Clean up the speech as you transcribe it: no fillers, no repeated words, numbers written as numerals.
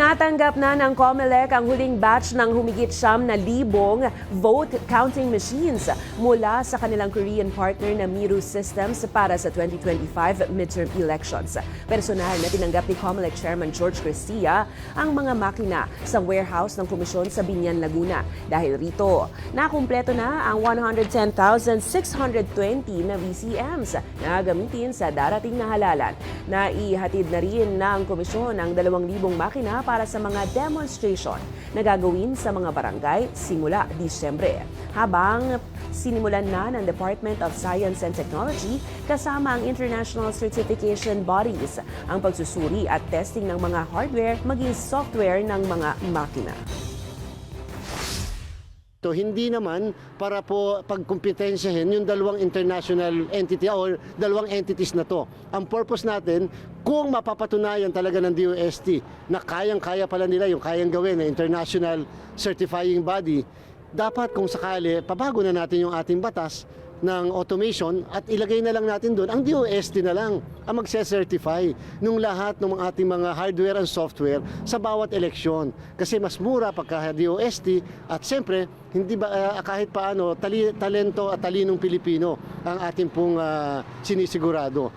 Natanggap na ng COMELEC ang huling batch ng humigit 9,000 vote counting machines mula sa kanilang Korean partner na Miru Systems para sa 2025 midterm elections. Personal na tinanggap ni COMELEC Chairman George Crescia ang mga makina sa warehouse ng komisyon sa Biñan, Laguna. Dahil rito, nakumpleto na ang 110,620 na VCMs na gamitin sa darating na halalan. Naihatid na rin ng komisyon ang 2,000 makina para sa mga demonstration na gagawin sa mga barangay simula Disyembre. Habang sinimulan na ng Department of Science and Technology kasama ang international certification bodies ang pagsusuri at testing ng mga hardware maging software ng mga makina. So, hindi naman para po pagkumpetensyahin yung dalawang international entity or dalawang entities na to. Ang purpose natin, kung mapapatunayan talaga ng DOST na kayang-kaya pala nila yung kayang gawin na international certifying body, dapat kung sakali, pabago na natin yung ating batas ng automation at ilagay na lang natin doon ang DOST na lang ang magse-certify nung lahat ng ating mga hardware and software sa bawat eleksyon. Kasi mas mura pagka DOST at siyempre hindi ba kahit paano talento at talinong Pilipino ang ating pong sinisigurado.